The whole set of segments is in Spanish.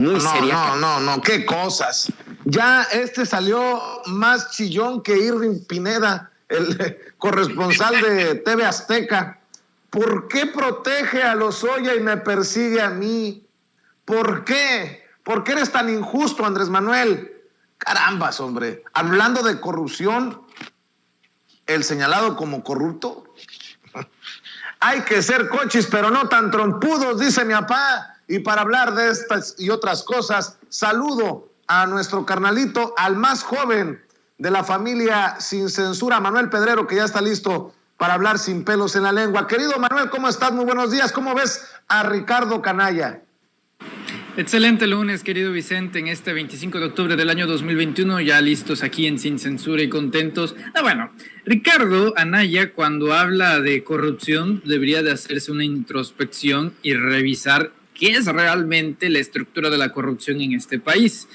muy seria. No, qué cosas. Ya salió más chillón que Irving Pineda, el corresponsal de TV Azteca. ¿Por qué protege a Lozoya y me persigue a mí? ¿Por qué? ¿Por qué eres tan injusto, Andrés Manuel? Carambas, hombre. Hablando de corrupción, el señalado como corrupto. Hay que ser cochis, pero no tan trompudos, dice mi papá. Y para hablar de estas y otras cosas, saludo a nuestro carnalito, al más joven de la familia Sin Censura, Manuel Pedrero, que ya está listo para hablar sin pelos en la lengua. Querido Manuel, ¿cómo estás? Muy buenos días. ¿Cómo ves a Ricardo Canalla? Excelente lunes, querido Vicente, en este 25 de octubre del año 2021, ya listos aquí en Sin Censura y contentos. Bueno, Ricardo Anaya, cuando habla de corrupción, debería de hacerse una introspección y revisar qué es realmente la estructura de la corrupción en este país.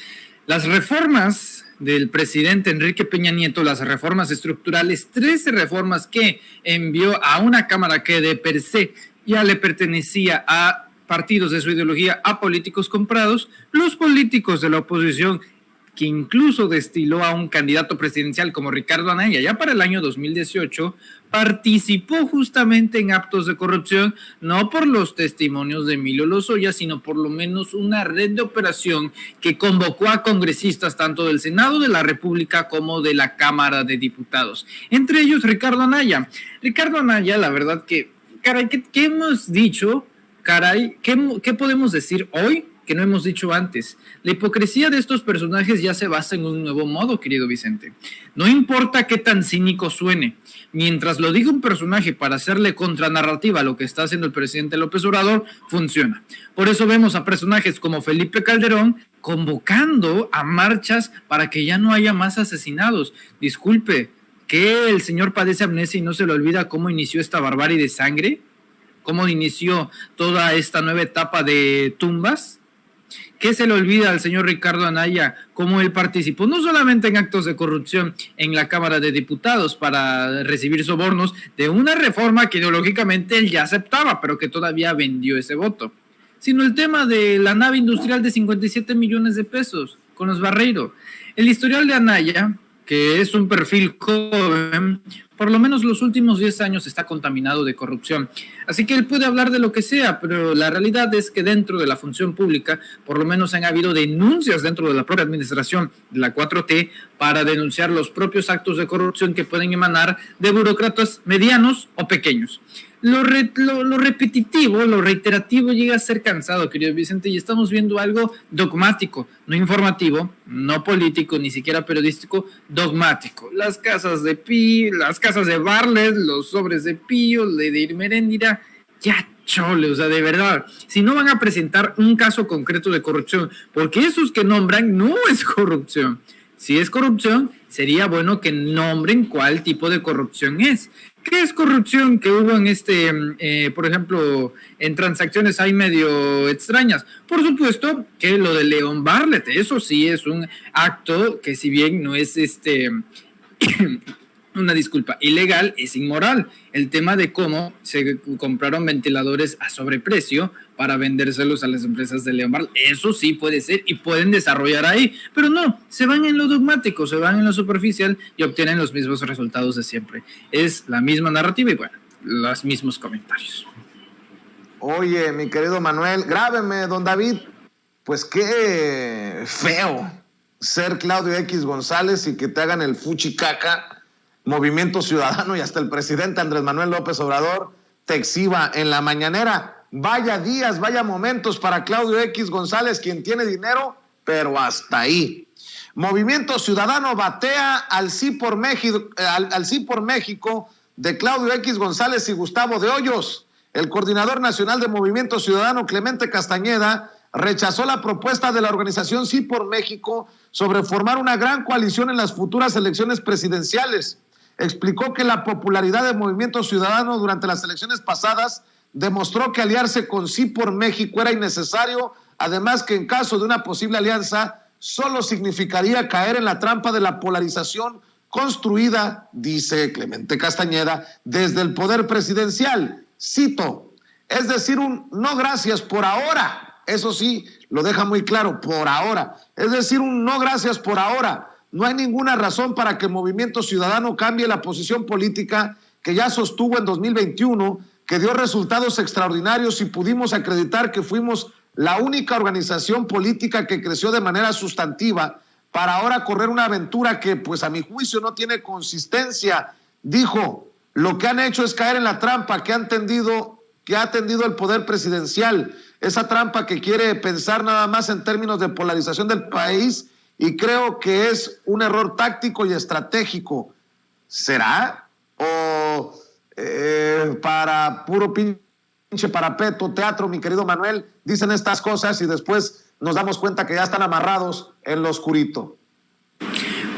Las reformas del presidente Enrique Peña Nieto, las reformas estructurales, 13 reformas que envió a una Cámara que de per se ya le pertenecía a partidos de su ideología, a políticos comprados, los políticos de la oposición, que incluso destiló a un candidato presidencial como Ricardo Anaya, ya para el año 2018, participó justamente en actos de corrupción, no por los testimonios de Emilio Lozoya, sino por lo menos una red de operación que convocó a congresistas tanto del Senado de la República como de la Cámara de Diputados. Entre ellos, Ricardo Anaya. Ricardo Anaya, la verdad que, caray, ¿qué hemos dicho? Caray, ¿qué podemos decir hoy que no hemos dicho antes? La hipocresía de estos personajes ya se basa en un nuevo modo, querido Vicente. No importa qué tan cínico suene, mientras lo diga un personaje para hacerle contranarrativa a lo que está haciendo el presidente López Obrador, funciona. Por eso vemos a personajes como Felipe Calderón convocando a marchas para que ya no haya más asesinados. Disculpe, ¿que el señor padece amnesia y no se le olvida cómo inició esta barbarie de sangre? ¿Cómo inició toda esta nueva etapa de tumbas? ¿Qué se le olvida al señor Ricardo Anaya? Cómo él participó no solamente en actos de corrupción en la Cámara de Diputados para recibir sobornos de una reforma que ideológicamente él ya aceptaba, pero que todavía vendió ese voto, sino el tema de la nave industrial de 57 millones de pesos con los Barreiro. El historial de Anaya, que es un perfil joven, por lo menos los últimos 10 años está contaminado de corrupción. Así que él puede hablar de lo que sea, pero la realidad es que dentro de la función pública, por lo menos han habido denuncias dentro de la propia administración de la 4T para denunciar los propios actos de corrupción que pueden emanar de burócratas medianos o pequeños. Lo repetitivo, lo reiterativo llega a ser cansado, querido Vicente, y estamos viendo algo dogmático, no informativo, no político, ni siquiera periodístico, dogmático. Las casas de Pi, las casas de Barlet, los sobres de Pío, de Irmeréndira, ya chole, o sea, de verdad, si no van a presentar un caso concreto de corrupción, porque esos que nombran no es corrupción. Si es corrupción, sería bueno que nombren cuál tipo de corrupción es. ¿Qué es corrupción que hubo en por ejemplo, en transacciones ahí medio extrañas? Por supuesto que lo de León Barlet, eso sí es un acto que si bien no es una disculpa, ilegal, es inmoral. El tema de cómo se compraron ventiladores a sobreprecio para vendérselos a las empresas de León Barlet, eso sí puede ser y pueden desarrollar ahí, pero no, se van en lo dogmático, se van en lo superficial y obtienen los mismos resultados de siempre. Es la misma narrativa y bueno, los mismos comentarios. Oye, mi querido Manuel, grábeme, don David, pues qué feo ser Claudio X González y que te hagan el fuchicaca Movimiento Ciudadano y hasta el presidente Andrés Manuel López Obrador te exhiba en la mañanera. Vaya días, vaya momentos para Claudio X González, quien tiene dinero, pero hasta ahí. Movimiento Ciudadano batea al sí por México, al sí por México de Claudio X González y Gustavo de Hoyos. El coordinador nacional de Movimiento Ciudadano, Clemente Castañeda, rechazó la propuesta de la organización Sí por México sobre formar una gran coalición en las futuras elecciones presidenciales. Explicó que la popularidad del Movimiento Ciudadano durante las elecciones pasadas demostró que aliarse con Sí por México era innecesario, además que en caso de una posible alianza solo significaría caer en la trampa de la polarización construida, dice Clemente Castañeda, desde el poder presidencial. Cito, es decir, un no gracias por ahora. eso sí, lo deja muy claro, por ahora. Es decir, un no gracias por ahora. No hay ninguna razón para que el Movimiento Ciudadano cambie la posición política que ya sostuvo en 2021, que dio resultados extraordinarios y pudimos acreditar que fuimos la única organización política que creció de manera sustantiva, para ahora correr una aventura que, pues a mi juicio, no tiene consistencia. Dijo, lo que han hecho es caer en la trampa que ha tendido el poder presidencial, esa trampa que quiere pensar nada más en términos de polarización del país, y creo que es un error táctico y estratégico. ¿Será? ¿O para puro pinche parapeto, teatro, mi querido Manuel, dicen estas cosas y después nos damos cuenta que ya están amarrados en lo oscurito?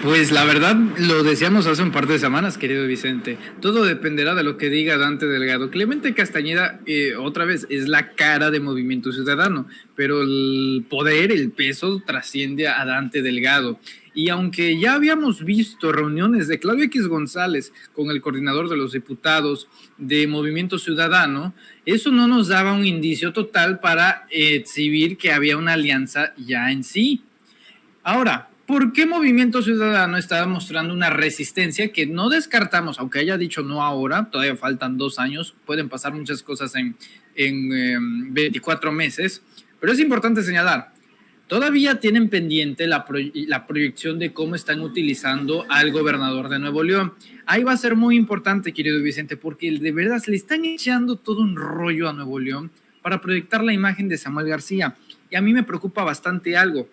Pues la verdad, lo decíamos hace un par de semanas, querido Vicente. Todo dependerá de lo que diga Dante Delgado. Clemente Castañeda, otra vez, es la cara de Movimiento Ciudadano, pero el poder, el peso, trasciende a Dante Delgado. Y aunque ya habíamos visto reuniones de Claudio X González con el coordinador de los diputados de Movimiento Ciudadano, eso no nos daba un indicio total para exhibir que había una alianza ya en sí. Ahora, ¿por qué Movimiento Ciudadano estaba mostrando una resistencia que no descartamos, aunque haya dicho no ahora, todavía faltan 2 años, pueden pasar muchas cosas en 24 meses, pero es importante señalar, todavía tienen pendiente la proyección de cómo están utilizando al gobernador de Nuevo León. Ahí va a ser muy importante, querido Vicente, porque de verdad le están echando todo un rollo a Nuevo León para proyectar la imagen de Samuel García, y a mí me preocupa bastante algo.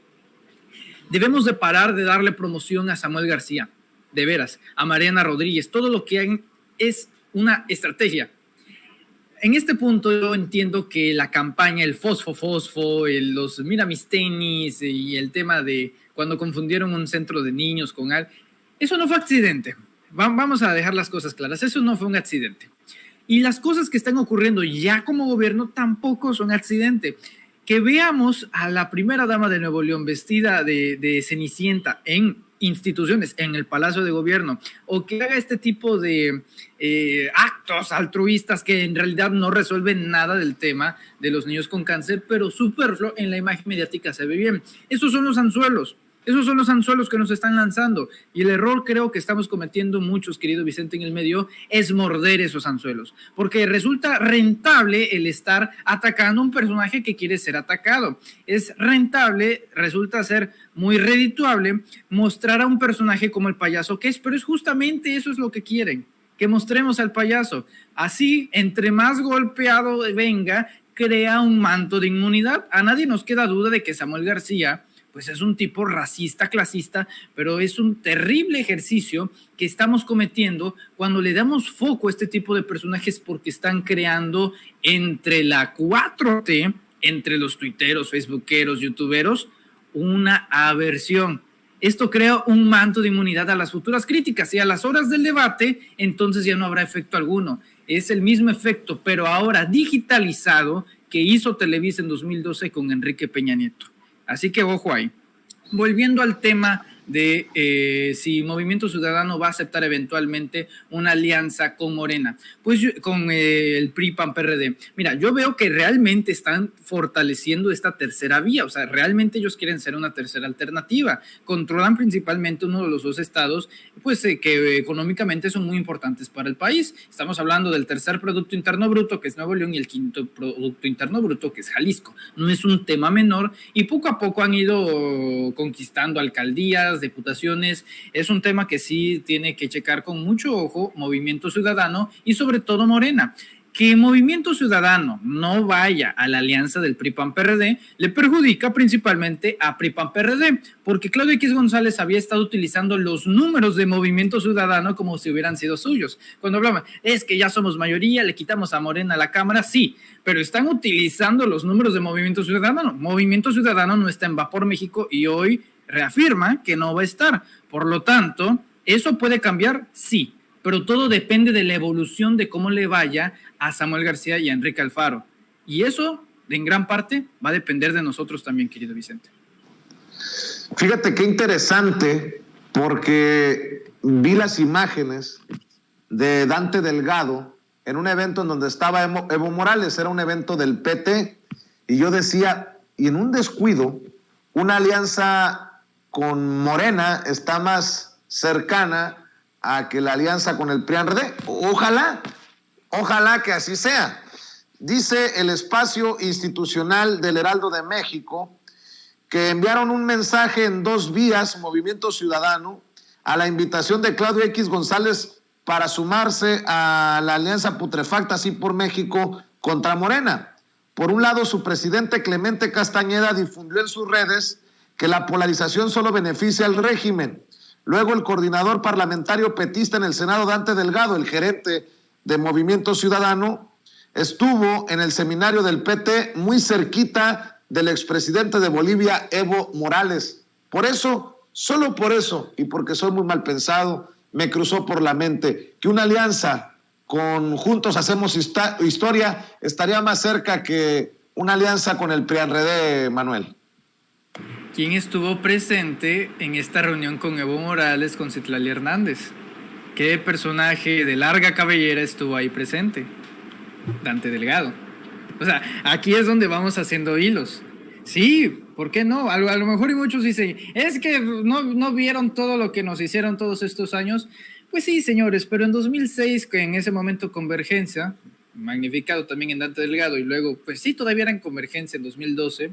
Debemos de parar de darle promoción a Samuel García, de veras, a Mariana Rodríguez. Todo lo que hagan es una estrategia. En este punto yo entiendo que la campaña, el fosfo, los mira mis tenis y el tema de cuando confundieron un centro de niños con algo, eso no fue accidente. Vamos a dejar las cosas claras, eso no fue un accidente. Y las cosas que están ocurriendo ya como gobierno tampoco son accidente. Que veamos a la primera dama de Nuevo León vestida de Cenicienta en instituciones, en el Palacio de Gobierno, o que haga este tipo de actos altruistas que en realidad no resuelven nada del tema de los niños con cáncer, pero superfluo en la imagen mediática se ve bien. Esos son los anzuelos que nos están lanzando, y el error creo que estamos cometiendo muchos, querido Vicente, en el medio, es morder esos anzuelos, porque resulta rentable el estar atacando a un personaje que quiere ser atacado. Es rentable, resulta ser muy redituable mostrar a un personaje como el payaso que es, pero es justamente eso es lo que quieren, que mostremos al payaso. Así, entre más golpeado venga, crea un manto de inmunidad. A nadie nos queda duda de que Samuel García pues es un tipo racista, clasista, pero es un terrible ejercicio que estamos cometiendo cuando le damos foco a este tipo de personajes, porque están creando entre la 4T, entre los tuiteros, facebookeros, youtuberos, una aversión. Esto crea un manto de inmunidad a las futuras críticas, y a las horas del debate, entonces ya no habrá efecto alguno. Es el mismo efecto, pero ahora digitalizado, que hizo Televisa en 2012 con Enrique Peña Nieto. Así que ojo ahí. Volviendo al tema de si Movimiento Ciudadano va a aceptar eventualmente una alianza con Morena, pues con el PRI, PAN, PRD. Mira, yo veo que realmente están fortaleciendo esta tercera vía, o sea, realmente ellos quieren ser una tercera alternativa. Controlan principalmente uno de los 2 estados, pues que económicamente son muy importantes para el país. Estamos hablando del tercer Producto Interno Bruto, que es Nuevo León, y el quinto Producto Interno Bruto, que es Jalisco. No es un tema menor, y poco a poco han ido conquistando alcaldías, diputaciones. Es un tema que sí tiene que checar con mucho ojo Movimiento Ciudadano y sobre todo Morena. Que Movimiento Ciudadano no vaya a la alianza del PRI-PAN-PRD le perjudica principalmente a PRI-PAN-PRD, porque Claudio X González había estado utilizando los números de Movimiento Ciudadano como si hubieran sido suyos. Cuando hablaban, es que ya somos mayoría, le quitamos a Morena a la Cámara, sí, pero están utilizando los números de Movimiento Ciudadano. Movimiento Ciudadano no está en Vapor México y hoy reafirma que no va a estar. Por lo tanto, ¿eso puede cambiar? Sí, pero todo depende de la evolución de cómo le vaya a Samuel García y a Enrique Alfaro. Y eso, en gran parte, va a depender de nosotros también, querido Vicente. Fíjate qué interesante, porque vi las imágenes de Dante Delgado en un evento en donde estaba Evo Morales, era un evento del PT, y yo decía, y en un descuido, una alianza con Morena está más cercana a que la alianza con el PRI-PAN-RD. Ojalá que así sea. Dice el espacio institucional del Heraldo de México que enviaron un mensaje en 2 vías, Movimiento Ciudadano, a la invitación de Claudio X González para sumarse a la alianza putrefacta Sí por México contra Morena. Por un lado, su presidente Clemente Castañeda difundió en sus redes que la polarización solo beneficia al régimen. Luego, el coordinador parlamentario petista en el Senado, Dante Delgado, el gerente de Movimiento Ciudadano, estuvo en el seminario del PT muy cerquita del expresidente de Bolivia, Evo Morales. Por eso, solo por eso, y porque soy muy mal pensado, me cruzó por la mente que una alianza con Juntos Hacemos Historia estaría más cerca que una alianza con el PRI-PAN-RD, Manuel. ¿Quién estuvo presente en esta reunión con Evo Morales, con Citlali Hernández? ¿Qué personaje de larga cabellera estuvo ahí presente? Dante Delgado. O sea, aquí es donde vamos haciendo hilos. Sí, ¿por qué no? A lo mejor y muchos dicen, es que no vieron todo lo que nos hicieron todos estos años. Pues sí, señores, pero en 2006, que en ese momento Convergencia, magnificado también en Dante Delgado, y luego, pues sí, todavía era en Convergencia en 2012,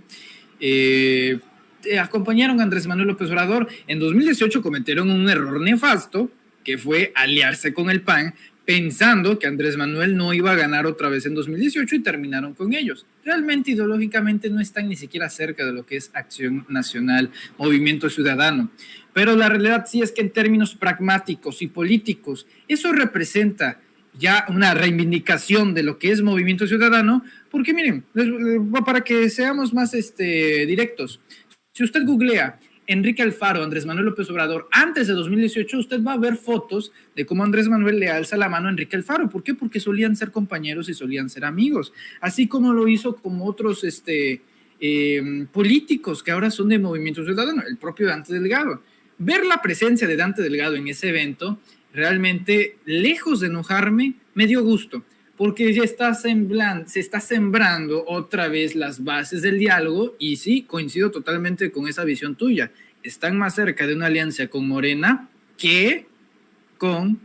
acompañaron a Andrés Manuel López Obrador. En 2018 cometieron un error nefasto, que fue aliarse con el PAN, pensando que Andrés Manuel no iba a ganar otra vez en 2018 y terminaron con ellos. Realmente ideológicamente no están ni siquiera cerca de lo que es Acción Nacional, Movimiento Ciudadano. Pero la realidad sí es que en términos pragmáticos y políticos, eso representa ya una reivindicación de lo que es Movimiento Ciudadano, porque miren, para que seamos más directos, si usted googlea Enrique Alfaro, Andrés Manuel López Obrador, antes de 2018, usted va a ver fotos de cómo Andrés Manuel le alza la mano a Enrique Alfaro. ¿Por qué? Porque solían ser compañeros y solían ser amigos, así como lo hizo con otros políticos que ahora son de Movimiento Ciudadano, el propio Dante Delgado. Ver la presencia de Dante Delgado en ese evento, realmente, lejos de enojarme, me dio gusto, porque ya se está sembrando otra vez las bases del diálogo, y sí, coincido totalmente con esa visión tuya. Están más cerca de una alianza con Morena que con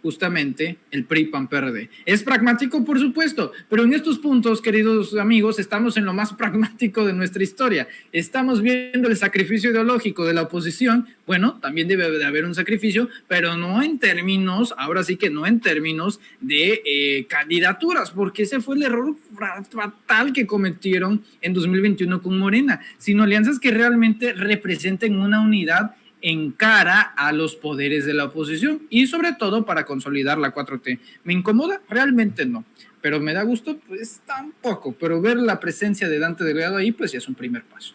justamente el PRI-PAN-PRD. Es pragmático, por supuesto, pero en estos puntos, queridos amigos, estamos en lo más pragmático de nuestra historia. Estamos viendo el sacrificio ideológico de la oposición. Bueno, también debe de haber un sacrificio, pero no en términos, ahora sí que no en términos de candidaturas, porque ese fue el error fatal que cometieron en 2021 con Morena, sino alianzas que realmente representen una unidad en cara a los poderes de la oposición y sobre todo para consolidar la 4T. ¿Me incomoda? Realmente no, pero me da gusto, pues tampoco, pero ver la presencia de Dante Delgado ahí, pues ya es un primer paso.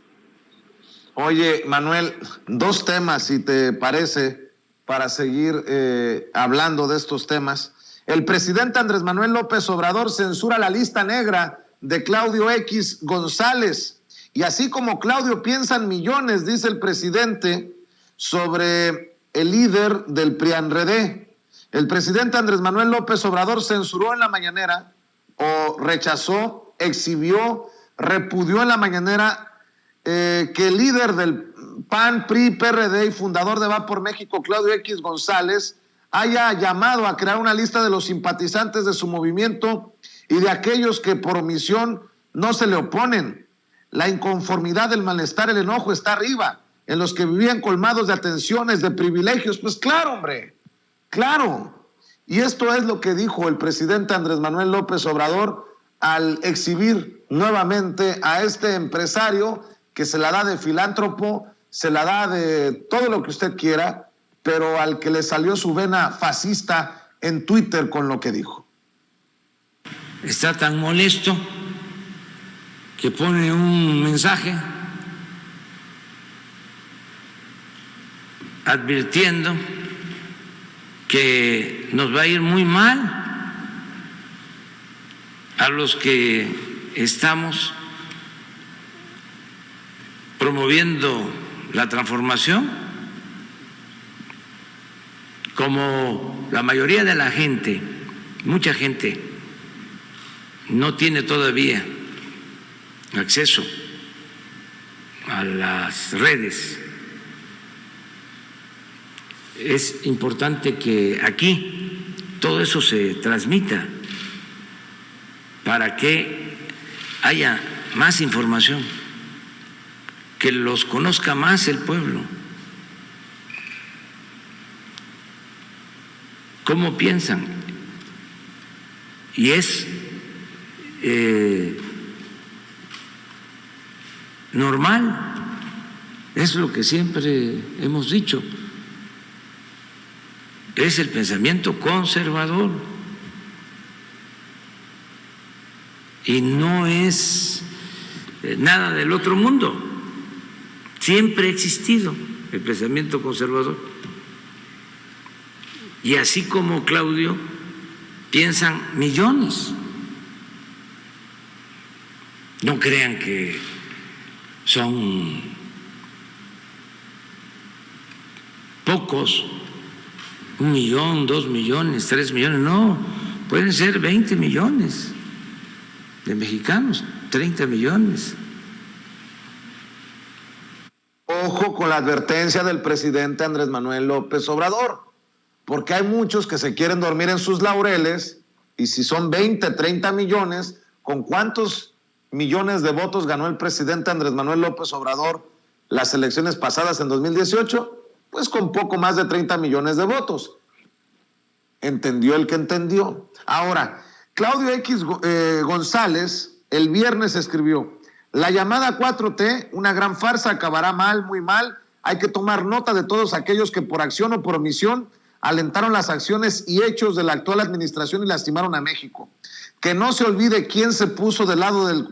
Oye, Manuel, 2 temas, si te parece, para seguir hablando de estos temas. El presidente Andrés Manuel López Obrador censura la lista negra de Claudio X González, y así como Claudio piensan millones, dice el presidente, sobre el líder del PRI-PAN-RD. El presidente Andrés Manuel López Obrador censuró en la mañanera, o rechazó, exhibió, repudió en la mañanera que el líder del PAN, PRI, PRD y fundador de Va por México, Claudio X González, haya llamado a crear una lista de los simpatizantes de su movimiento y de aquellos que por omisión no se le oponen. La inconformidad, el malestar, el enojo está arriba, en los que vivían colmados de atenciones, de privilegios. Pues claro, hombre, claro. Y esto es lo que dijo el presidente Andrés Manuel López Obrador al exhibir nuevamente a este empresario que se la da de filántropo, se la da de todo lo que usted quiera, pero al que le salió su vena fascista en Twitter con lo que dijo. Está tan molesto que pone un mensaje advirtiendo que nos va a ir muy mal a los que estamos promoviendo la transformación, como la mayoría de la gente, mucha gente no tiene todavía acceso a las redes. Es importante que aquí todo eso se transmita para que haya más información, que los conozca más el pueblo. ¿Cómo piensan? Y es normal, es lo que siempre hemos dicho, es el pensamiento conservador y no es nada del otro mundo, siempre ha existido el pensamiento conservador. Y así como Claudio, piensan millones. No crean que son pocos, 1 millón, 2 millones, 3 millones, no, pueden ser 20 millones de mexicanos, 30 millones. Ojo con la advertencia del presidente Andrés Manuel López Obrador, porque hay muchos que se quieren dormir en sus laureles, y si son 20, 30 millones, ¿con cuántos millones de votos ganó el presidente Andrés Manuel López Obrador las elecciones pasadas en 2018? Pues con poco más de 30 millones de votos. Entendió el que entendió. Ahora, Claudio X González el viernes escribió: la llamada 4T, una gran farsa, acabará mal, muy mal. Hay que tomar nota de todos aquellos que por acción o por omisión alentaron las acciones y hechos de la actual administración y lastimaron a México. Que no se olvide quién se puso del lado del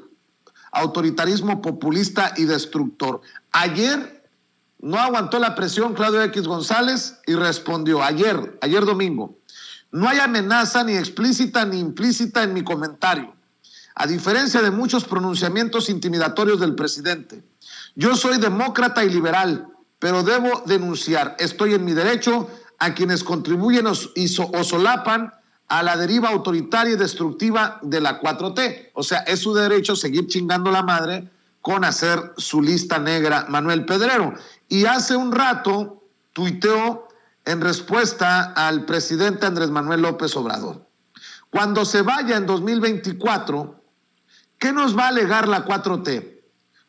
autoritarismo populista y destructor. Ayer no aguantó la presión Claudio X González y respondió, ayer domingo: no hay amenaza ni explícita ni implícita en mi comentario, a diferencia de muchos pronunciamientos intimidatorios del presidente. Yo soy demócrata y liberal, pero debo denunciar, estoy en mi derecho, a quienes contribuyen o solapan a la deriva autoritaria y destructiva de la 4T. O sea, es su derecho seguir chingando la madre con hacer su lista negra Manuel Pedrero. Y hace un rato tuiteó en respuesta al presidente Andrés Manuel López Obrador: cuando se vaya en 2024, ¿qué nos va a legar la 4T?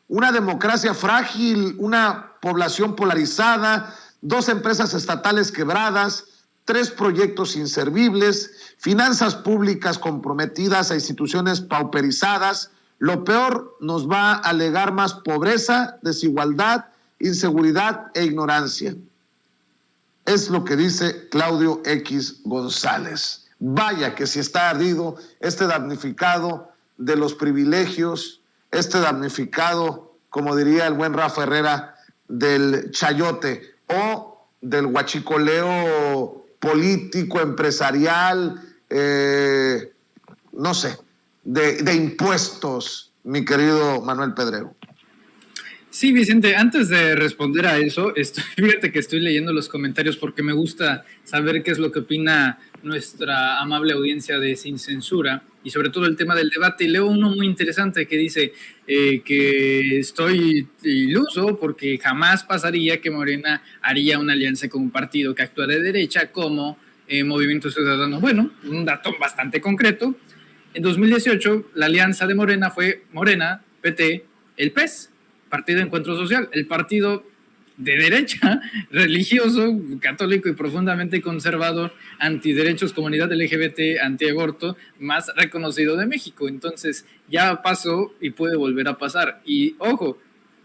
Una democracia frágil, una población polarizada, 2 empresas estatales quebradas, 3 proyectos inservibles, finanzas públicas comprometidas a instituciones pauperizadas. Lo peor, nos va a legar más pobreza, desigualdad, inseguridad e ignorancia. Es lo que dice Claudio X González. Vaya que si está ardido este damnificado de los privilegios, este damnificado, como diría el buen Rafa Herrera, del chayote o del huachicoleo político, empresarial, no sé, de impuestos, mi querido Manuel Pedrero. Sí, Vicente, antes de responder a eso, fíjate que estoy leyendo los comentarios porque me gusta saber qué es lo que opina nuestra amable audiencia de Sin Censura y sobre todo el tema del debate. Y leo uno muy interesante que dice que estoy iluso porque jamás pasaría que Morena haría una alianza con un partido que actúa de derecha como Movimiento Ciudadano. Bueno, un dato bastante concreto. En 2018, la alianza de Morena fue Morena, PT, el PES, Partido de Encuentro Social, el partido de derecha, religioso, católico y profundamente conservador, antiderechos, comunidad LGBT, antiaborto, más reconocido de México. Entonces, ya pasó y puede volver a pasar. Y ojo,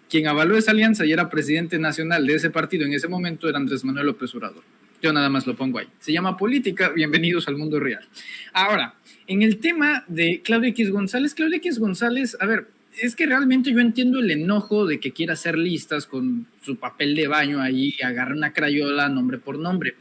quien avaló esa alianza y era presidente nacional de ese partido en ese momento era Andrés Manuel López Obrador. Yo nada más lo pongo ahí. Se llama política, bienvenidos al mundo real. Ahora, en el tema de Claudio X González, a ver, es que realmente yo entiendo el enojo de que quiera hacer listas con su papel de baño ahí, agarra una crayola nombre por nombre.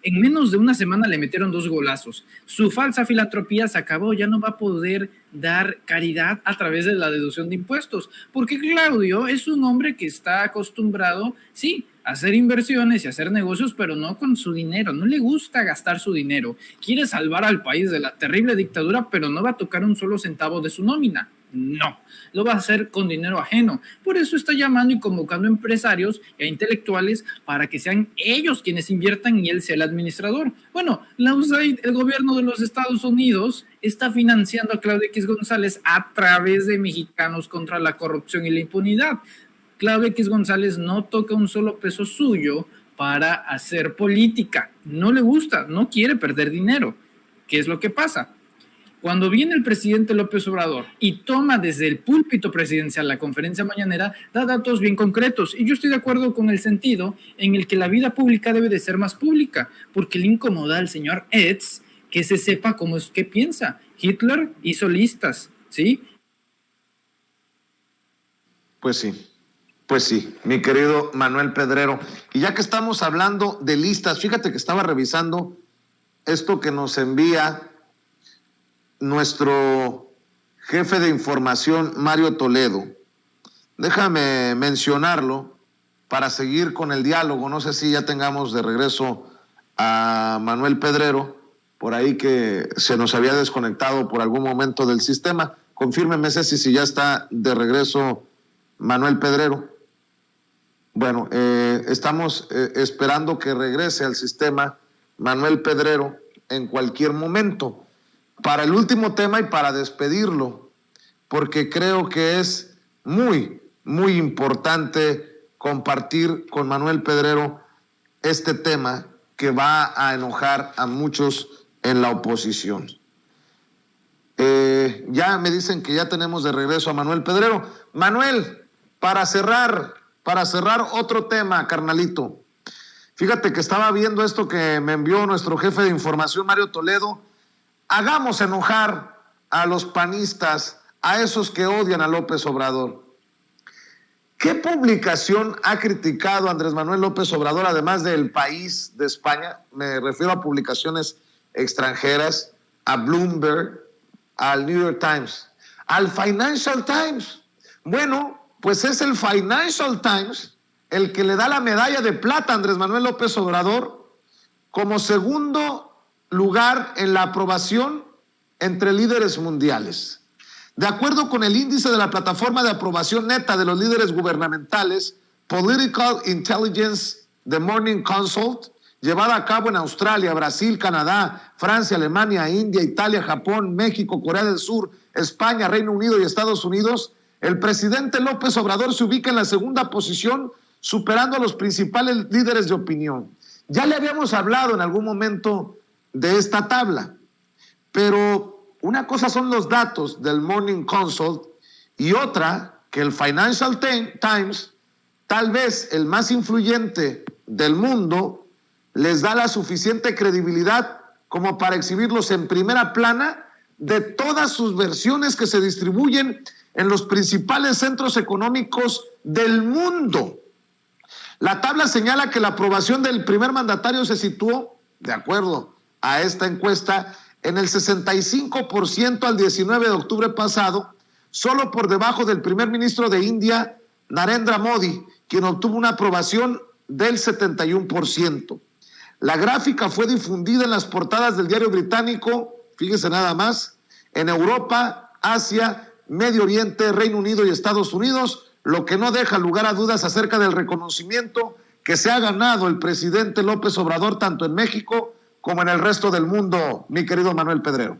En menos de una semana le metieron 2 golazos. Su falsa filantropía se acabó, ya no va a poder dar caridad a través de la deducción de impuestos, porque Claudio es un hombre que está acostumbrado, sí, a hacer inversiones y hacer negocios, pero no con su dinero, no le gusta gastar su dinero. Quiere salvar al país de la terrible dictadura, pero no va a tocar un solo centavo de su nómina. No, lo va a hacer con dinero ajeno. Por eso está llamando y convocando empresarios e intelectuales para que sean ellos quienes inviertan y él sea el administrador. Bueno, la USAID, el gobierno de los Estados Unidos, está financiando a Claudio X González a través de Mexicanos contra la Corrupción y la Impunidad. Claudio X González no toca un solo peso suyo para hacer política. No le gusta, no quiere perder dinero. ¿Qué es lo que pasa? Cuando viene el presidente López Obrador y toma desde el púlpito presidencial la conferencia mañanera, da datos bien concretos. Y yo estoy de acuerdo con el sentido en el que la vida pública debe de ser más pública, porque le incomoda al señor Etz que se sepa cómo es que piensa. Hitler hizo listas, ¿sí? Pues sí, mi querido Manuel Pedrero. Y ya que estamos hablando de listas, fíjate que estaba revisando esto que nos envía nuestro jefe de información, Mario Toledo. Déjame mencionarlo para seguir con el diálogo. No sé si ya tengamos de regreso a Manuel Pedrero, por ahí que se nos había desconectado por algún momento del sistema. Confírmeme, Ceci, si ya está de regreso Manuel Pedrero. Bueno, estamos esperando que regrese al sistema Manuel Pedrero en cualquier momento. Para el último tema y para despedirlo, porque creo que es muy, muy importante compartir con Manuel Pedrero este tema que va a enojar a muchos en la oposición. Ya me dicen que ya tenemos de regreso a Manuel Pedrero. Manuel, para cerrar otro tema, carnalito. Fíjate que estaba viendo esto que me envió nuestro jefe de información, Mario Toledo. Hagamos enojar a los panistas, a esos que odian a López Obrador. ¿Qué publicación ha criticado Andrés Manuel López Obrador, además del País de España? Me refiero a publicaciones extranjeras, a Bloomberg, al New York Times, al Financial Times. Bueno, pues es el Financial Times el que le da la medalla de plata a Andrés Manuel López Obrador como segundo lugar en la aprobación entre líderes mundiales. De acuerdo con el índice de la plataforma de aprobación neta de los líderes gubernamentales, Political Intelligence The Morning Consult, llevada a cabo en Australia, Brasil, Canadá, Francia, Alemania, India, Italia, Japón, México, Corea del Sur, España, Reino Unido y Estados Unidos, el presidente López Obrador se ubica en la segunda posición, superando a los principales líderes de opinión. Ya le habíamos hablado en algún momento de esta tabla, pero una cosa son los datos del Morning Consult y otra que el Financial Times, tal vez el más influyente del mundo, les da la suficiente credibilidad como para exhibirlos en primera plana de todas sus versiones que se distribuyen en los principales centros económicos del mundo. La tabla señala que la aprobación del primer mandatario se situó, de acuerdo a esta encuesta, en el 65% al 19 de octubre pasado, solo por debajo del primer ministro de India, Narendra Modi, quien obtuvo una aprobación del 71%. La gráfica fue difundida en las portadas del diario británico, fíjese nada más, en Europa, Asia, Medio Oriente, Reino Unido y Estados Unidos, lo que no deja lugar a dudas acerca del reconocimiento que se ha ganado el presidente López Obrador tanto en México como en el resto del mundo, mi querido Manuel Pedrero.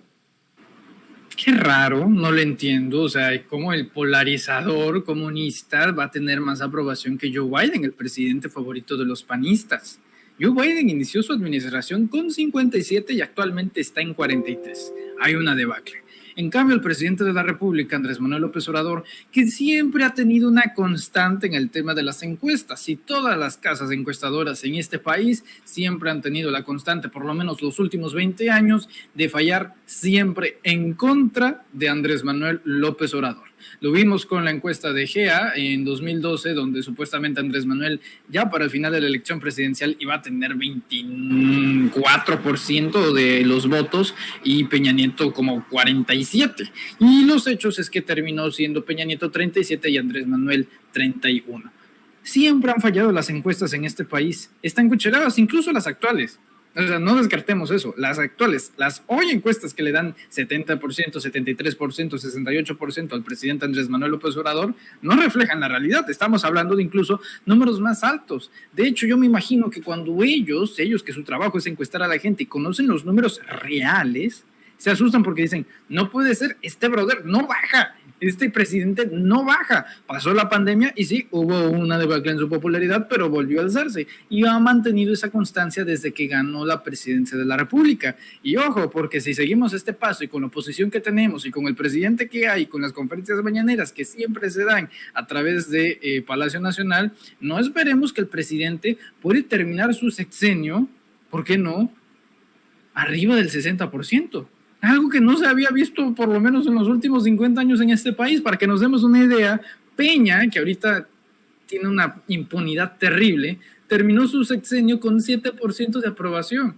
Qué raro, no lo entiendo. O sea, como el polarizador comunista va a tener más aprobación que Joe Biden, el presidente favorito de los panistas. Joe Biden inició su administración con 57 y actualmente está en 43. Hay una debacle. En cambio, el presidente de la República, Andrés Manuel López Obrador, que siempre ha tenido una constante en el tema de las encuestas, y todas las casas encuestadoras en este país siempre han tenido la constante, por lo menos los últimos 20 años, de fallar siempre en contra de Andrés Manuel López Obrador. Lo vimos con la encuesta de GEA en 2012, donde supuestamente Andrés Manuel ya para el final de la elección presidencial iba a tener 24% de los votos y Peña Nieto como 47%. Y los hechos es que terminó siendo Peña Nieto 37 y Andrés Manuel 31. Siempre han fallado las encuestas en este país. Están cucheradas, incluso las actuales. O sea, no descartemos eso. Las actuales, las hoy encuestas que le dan 70%, 73%, 68% al presidente Andrés Manuel López Obrador, no reflejan la realidad. Estamos hablando de incluso números más altos. De hecho, yo me imagino que cuando ellos que su trabajo es encuestar a la gente y conocen los números reales, se asustan porque dicen, no puede ser, este brother no baja. Este presidente no baja. Pasó la pandemia y sí, hubo una debacle en su popularidad, pero volvió a alzarse y ha mantenido esa constancia desde que ganó la presidencia de la República. Y ojo, porque si seguimos este paso y con la oposición que tenemos y con el presidente que hay, con las conferencias mañaneras que siempre se dan a través de Palacio Nacional, no esperemos que el presidente puede terminar su sexenio, ¿por qué no?, arriba del 60%. Algo que no se había visto por lo menos en los últimos 50 años en este país. Para que nos demos una idea, Peña, que ahorita tiene una impunidad terrible, terminó su sexenio con 7% de aprobación.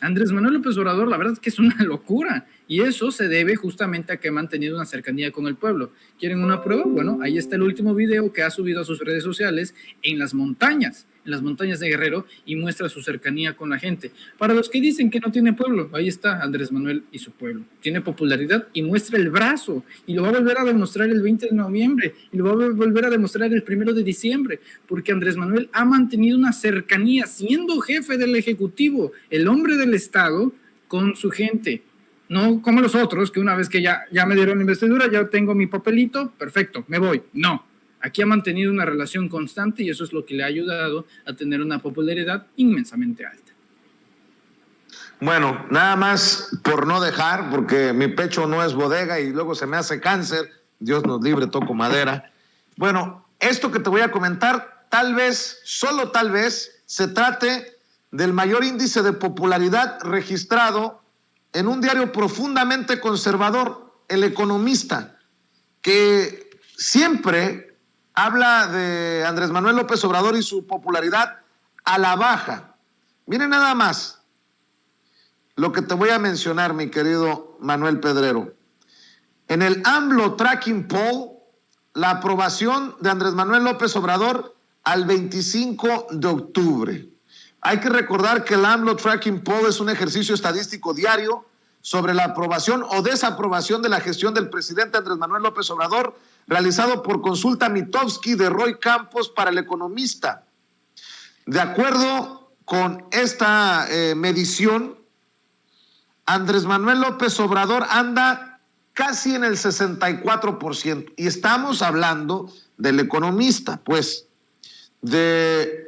Andrés Manuel López Obrador, la verdad es que es una locura. Y eso se debe justamente a que ha mantenido una cercanía con el pueblo. ¿Quieren una prueba? Bueno, ahí está el último video que ha subido a sus redes sociales en las montañas de Guerrero, y muestra su cercanía con la gente. Para los que dicen que no tiene pueblo, ahí está Andrés Manuel y su pueblo. Tiene popularidad y muestra el brazo, y lo va a volver a demostrar el 20 de noviembre, y lo va a volver a demostrar el 1 de diciembre, porque Andrés Manuel ha mantenido una cercanía, siendo jefe del Ejecutivo, el hombre del Estado, con su gente. No como los otros, que una vez que ya me dieron la investidura, ya tengo mi papelito, perfecto, me voy. No. Aquí ha mantenido una relación constante y eso es lo que le ha ayudado a tener una popularidad inmensamente alta. Bueno, nada más por no dejar, porque mi pecho no es bodega y luego se me hace cáncer, Dios nos libre, toco madera. Bueno, esto que te voy a comentar, tal vez, solo tal vez, se trate del mayor índice de popularidad registrado en un diario profundamente conservador, El Economista, que siempre habla de Andrés Manuel López Obrador y su popularidad a la baja. Miren nada más lo que te voy a mencionar, mi querido Manuel Pedrero. En el AMLO Tracking Poll, la aprobación de Andrés Manuel López Obrador al 25 de octubre. Hay que recordar que el AMLO Tracking Poll es un ejercicio estadístico diario sobre la aprobación o desaprobación de la gestión del presidente Andrés Manuel López Obrador, realizado por consulta Mitofsky de Roy Campos para El Economista. De acuerdo con esta medición, Andrés Manuel López Obrador anda casi en el 64%. Y estamos hablando del Economista, pues, de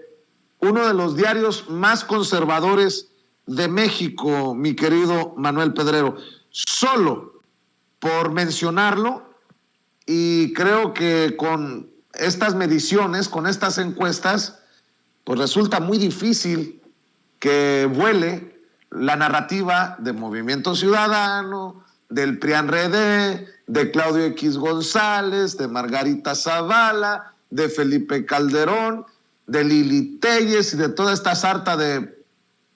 uno de los diarios más conservadores de México, mi querido Manuel Pedrero. Solo por mencionarlo, y creo que con estas mediciones, con estas encuestas, pues resulta muy difícil que vuele la narrativa de Movimiento Ciudadano, del PRIAN-RD, de Claudio X González, de Margarita Zavala, de Felipe Calderón, de Lili Téllez y de toda esta sarta de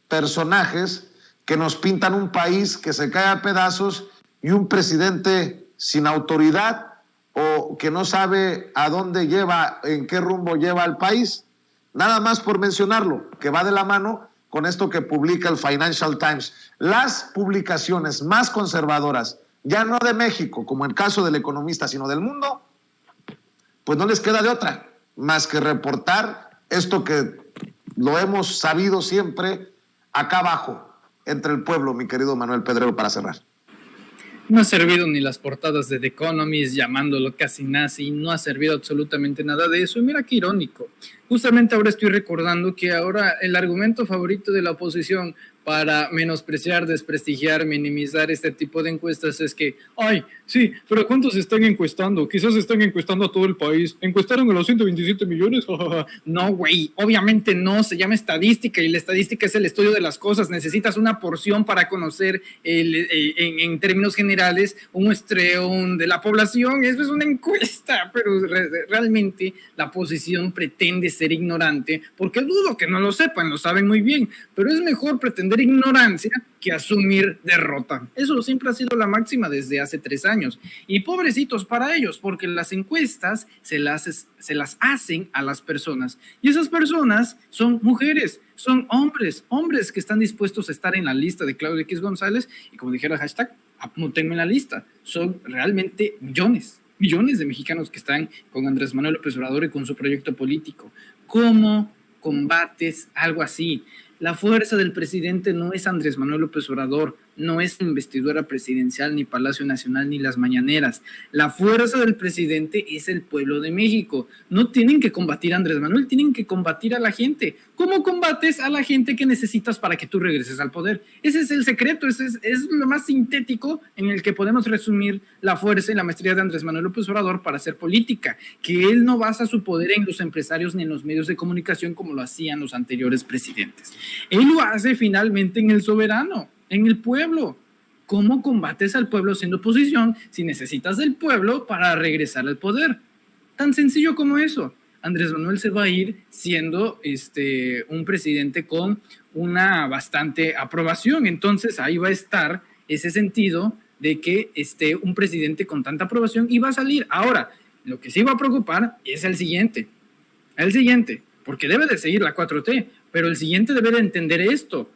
personajes que nos pintan un país que se cae a pedazos y un presidente sin autoridad o que no sabe a dónde lleva, en qué rumbo lleva al país. Nada más por mencionarlo, que va de la mano con esto que publica el Financial Times. Las publicaciones más conservadoras, ya no de México, como el caso del Economista, sino del mundo, pues no les queda de otra más que reportar esto que lo hemos sabido siempre acá abajo, entre el pueblo, mi querido Manuel Pedrero, para cerrar. No ha servido ni las portadas de The Economist llamándolo casi nazi, no ha servido absolutamente nada de eso. Y mira qué irónico. Justamente ahora estoy recordando que ahora el argumento favorito de la oposición para menospreciar, desprestigiar, minimizar este tipo de encuestas es que, ay, sí, pero ¿cuántos están encuestando? Quizás están encuestando a todo el país. ¿Encuestaron a los 127 millones? No, güey, obviamente no, se llama estadística y la estadística es el estudio de las cosas. Necesitas una porción para conocer en términos generales un muestreo de la población. Eso es una encuesta, pero realmente la oposición pretende ser ignorante, porque dudo que no lo sepan, lo saben muy bien, pero es mejor pretender ignorancia que asumir derrota. Eso siempre ha sido la máxima desde hace 3 años. Y pobrecitos para ellos, porque las encuestas se las hacen a las personas. Y esas personas son mujeres, son hombres que están dispuestos a estar en la lista de Claudio X González. Y como dijera el hashtag, apúntenme en la lista. Son realmente millones de mexicanos que están con Andrés Manuel López Obrador y con su proyecto político. ¿Cómo combates algo así? La fuerza del presidente no es Andrés Manuel López Obrador, no es investidura presidencial, ni Palacio Nacional, ni las mañaneras. La fuerza del presidente es el pueblo de México. No tienen que combatir a Andrés Manuel, tienen que combatir a la gente. ¿Cómo combates a la gente que necesitas para que tú regreses al poder? Ese es el secreto, es lo más sintético en el que podemos resumir la fuerza y la maestría de Andrés Manuel López Obrador para hacer política, que él no basa su poder en los empresarios ni en los medios de comunicación como lo hacían los anteriores presidentes. Él lo hace finalmente en el soberano, en el pueblo. ¿Cómo combates al pueblo siendo oposición si necesitas del pueblo para regresar al poder? Tan sencillo como eso. Andrés Manuel se va a ir siendo un presidente con una bastante aprobación. Entonces ahí va a estar ese sentido de que esté un presidente con tanta aprobación y va a salir. Ahora, lo que sí va a preocupar es el siguiente, porque debe de seguir la 4T, pero el siguiente debe de entender esto.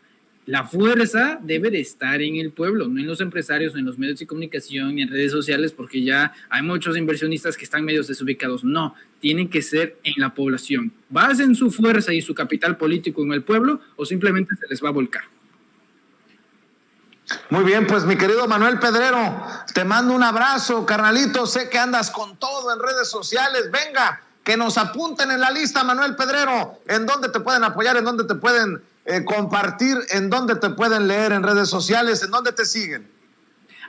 La fuerza debe de estar en el pueblo, no en los empresarios, no en los medios de comunicación, ni en redes sociales, porque ya hay muchos inversionistas que están medios desubicados. No, tienen que ser en la población. ¿Basen su fuerza y su capital político en el pueblo o simplemente se les va a volcar? Muy bien, pues mi querido Manuel Pedrero, te mando un abrazo, carnalito. Sé que andas con todo en redes sociales. Venga, que nos apunten en la lista, Manuel Pedrero. ¿En dónde te pueden apoyar? ¿En dónde te pueden compartir? ¿En dónde te pueden leer en redes sociales? ¿En dónde te siguen?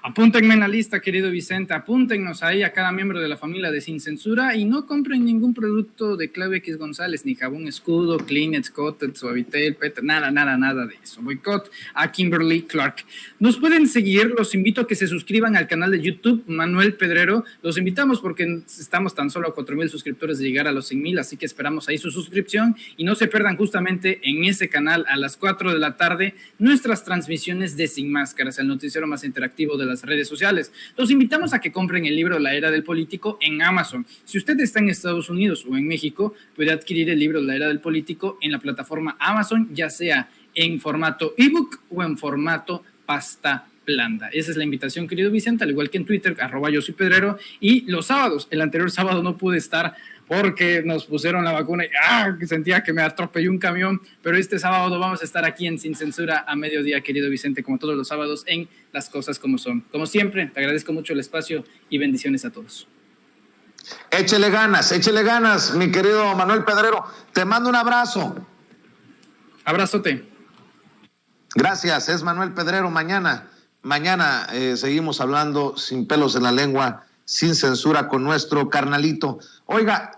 Apúntenme en la lista, querido Vicente, apúntennos ahí a cada miembro de la familia de Sin Censura y no compren ningún producto de Claudio X González, ni jabón Escudo, Kleenex, Cotet, Suavitel, Peter, nada de eso. Boicot a Kimberly Clark. Nos pueden seguir, los invito a que se suscriban al canal de YouTube Manuel Pedrero, los invitamos porque estamos tan solo a 4,000 suscriptores de llegar a los 100,000, así que esperamos ahí su suscripción y no se pierdan justamente en ese canal a las 4 de la tarde nuestras transmisiones de Sin Máscaras, el noticiero más interactivo de las redes sociales. Los invitamos a que compren el libro La Era del Político en Amazon. Si usted está en Estados Unidos o en México, puede adquirir el libro La Era del Político en la plataforma Amazon, ya sea en formato ebook o en formato pasta blanda. Esa es la invitación, querido Vicente, al igual que en Twitter, @YoSoyPedrero. Y los sábados, el anterior sábado no pude estar porque nos pusieron la vacuna y sentía que me atropelló un camión, pero este sábado vamos a estar aquí en Sin Censura a mediodía, querido Vicente, como todos los sábados en Las Cosas Como Son. Como siempre, te agradezco mucho el espacio y bendiciones a todos. Échele ganas, mi querido Manuel Pedrero. Te mando un abrazo. Abrazote. Gracias, es Manuel Pedrero. Mañana seguimos hablando sin pelos en la lengua, sin censura con nuestro carnalito. Oiga,